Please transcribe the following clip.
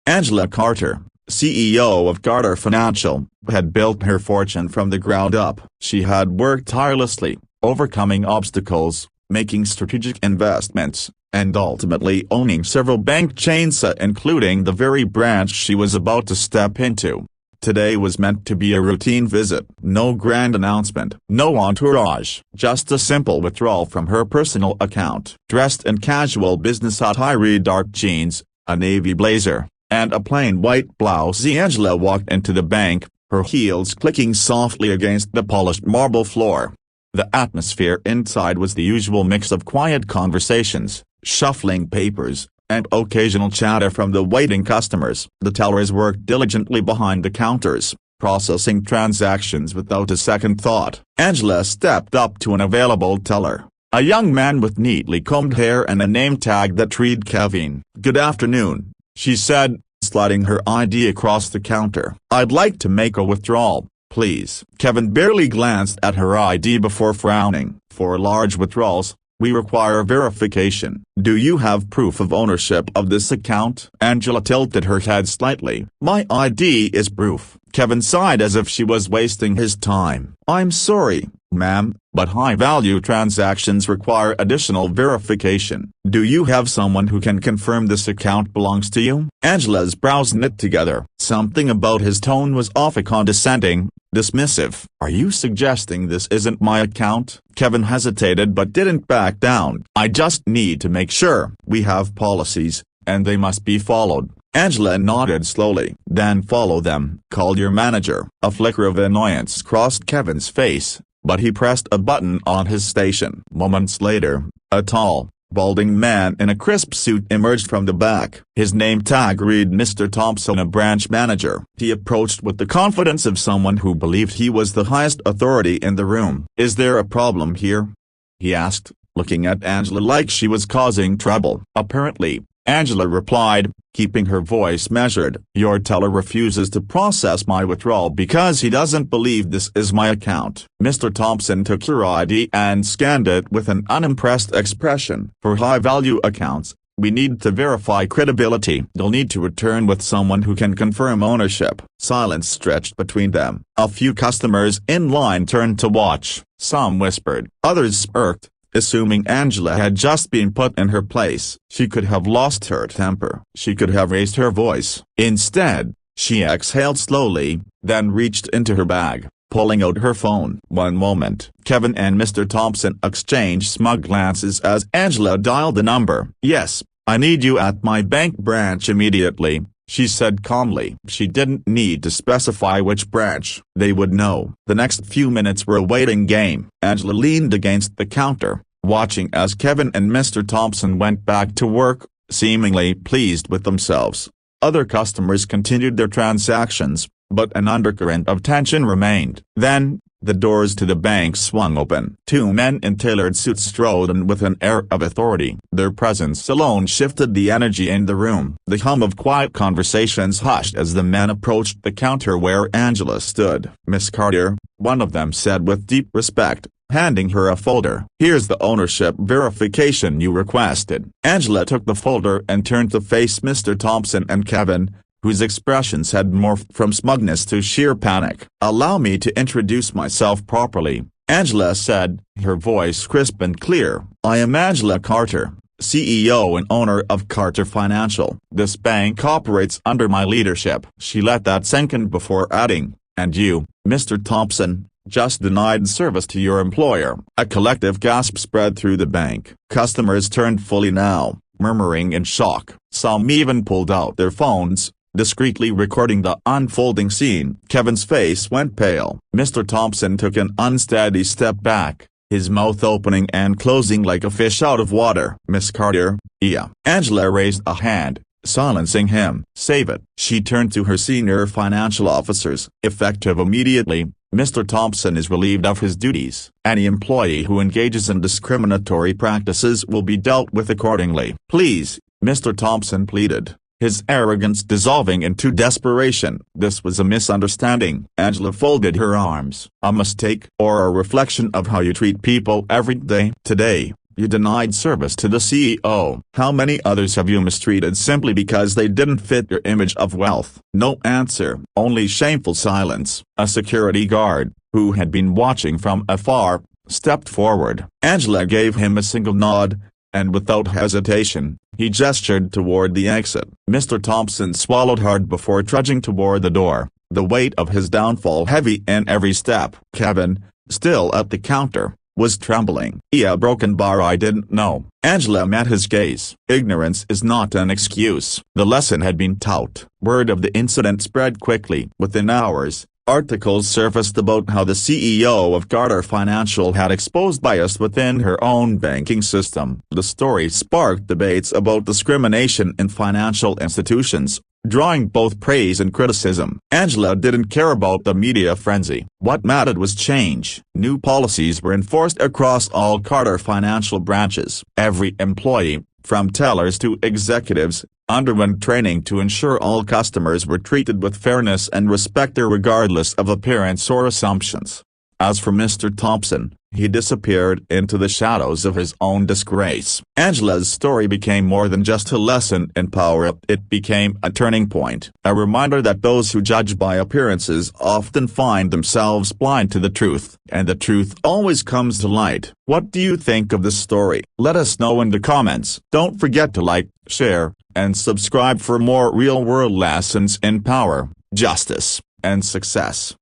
Angela Carter, CEO of Carter Financial, had built her fortune from the ground up. She had worked tirelessly, overcoming obstacles, making strategic investments, and ultimately owning several bank chains, including the very branch she was about to step into. Today was meant to be a routine visit. No grand announcement, no entourage, just a simple withdrawal from her personal account. Dressed in casual business attire, dark jeans, a navy blazer, and a plain white blouse, Angela walked into the bank, her heels clicking softly against the polished marble floor. The atmosphere inside was the usual mix of quiet conversations, shuffling papers, and occasional chatter from the waiting customers. The tellers worked diligently behind the counters, processing transactions without a second thought. Angela stepped up to an available teller, a young man with neatly combed hair and a name tag that read Kevin. "Good afternoon," she said, sliding her ID across the counter. "I'd like to make a withdrawal, please." Kevin barely glanced at her ID before frowning. "For large withdrawals, we require verification. Do you have proof of ownership of this account?" Angela tilted her head slightly. "My ID is proof." Kevin sighed as if she was wasting his time. "I'm sorry, ma'am, but high-value transactions require additional verification. Do you have someone who can confirm this account belongs to you?" Angela's brows knit together. Something about his tone was off, condescending, dismissive. "Are you suggesting this isn't my account?" Kevin hesitated but didn't back down. "I just need to make sure. We have policies, and they must be followed." Angela nodded slowly. "Then follow them. Call your manager." A flicker of annoyance crossed Kevin's face, but he pressed a button on his station. Moments later, a tall, balding man in a crisp suit emerged from the back. His name tag read Mr. Thompson, a branch manager. He approached with the confidence of someone who believed he was the highest authority in the room. "Is there a problem here?" he asked, looking at Angela like she was causing trouble. "Apparently," Angela replied, keeping her voice measured. "Your teller refuses to process my withdrawal because he doesn't believe this is my account." Mr. Thompson took her ID and scanned it with an unimpressed expression. "For high-value accounts, we need to verify credibility. You'll need to return with someone who can confirm ownership." Silence stretched between them. A few customers in line turned to watch. Some whispered, others smirked, assuming Angela had just been put in her place. She could have lost her temper. She could have raised her voice. Instead, she exhaled slowly, then reached into her bag, pulling out her phone. One moment. Kevin and Mr. Thompson exchanged smug glances as Angela dialed the number. "Yes, I need you at my bank branch immediately," she said calmly. She didn't need to specify which branch. They would know. The next few minutes were a waiting game. Angela leaned against the counter, watching as Kevin and Mr. Thompson went back to work, seemingly pleased with themselves. Other customers continued their transactions, but an undercurrent of tension remained. Then, the doors to the bank swung open. Two men in tailored suits strode in with an air of authority. Their presence alone shifted the energy in the room. The hum of quiet conversations hushed as the men approached the counter where Angela stood. "Miss Carter," one of them said with deep respect, handing her a folder. "Here's the ownership verification you requested." Angela took the folder and turned to face Mr. Thompson and Kevin, whose expressions had morphed from smugness to sheer panic. "Allow me to introduce myself properly," Angela said, her voice crisp and clear. "I am Angela Carter, CEO and owner of Carter Financial. This bank operates under my leadership." She let that sink in before adding, "And you, Mr. Thompson, just denied service to your employer." A collective gasp spread through the bank. Customers turned fully now, murmuring in shock. Some even pulled out their phones, discreetly recording the unfolding scene. Kevin's face went pale. Mr. Thompson took an unsteady step back, his mouth opening and closing like a fish out of water. "Miss Carter." "Yeah." Angela raised a hand, silencing him. "Save it." She turned to her senior financial officers. "Effective immediately, Mr. Thompson is relieved of his duties. Any employee who engages in discriminatory practices will be dealt with accordingly." "Please," Mr. Thompson pleaded, his arrogance dissolving into desperation. "This was a misunderstanding." Angela folded her arms. "A mistake, or a reflection of how you treat people every day?" "Today, You denied service to the CEO. How many others have you mistreated simply because they didn't fit your image of wealth? No answer, only shameful silence. A security guard, who had been watching from afar, stepped forward. Angela gave him a single nod, and without hesitation, he gestured toward the exit. Mr. Thompson swallowed hard before trudging toward the door, the weight of his downfall heavy in every step. Kevin, still at the counter, was trembling. "Yeah, broken bar, I didn't know." Angela met his gaze. Ignorance is not an excuse. The lesson had been taught. Word of the incident spread quickly. Within hours, articles surfaced about how the CEO of Garter Financial had exposed bias within her own banking system. The story sparked debates about discrimination in financial institutions, drawing both praise and criticism. Angela didn't care about the media frenzy. What mattered was change. New policies were enforced across all Garter Financial branches. Every employee, from tellers to executives, underwent training to ensure all customers were treated with fairness and respect regardless of appearance or assumptions. As for Mr. Thompson, he disappeared into the shadows of his own disgrace. Angela's story became more than just a lesson in power. It became a turning point, a reminder that those who judge by appearances often find themselves blind to the truth, and the truth always comes to light. What do you think of this story? Let us know in the comments. Don't forget to like, share, and subscribe for more real-world lessons in power, justice, and success.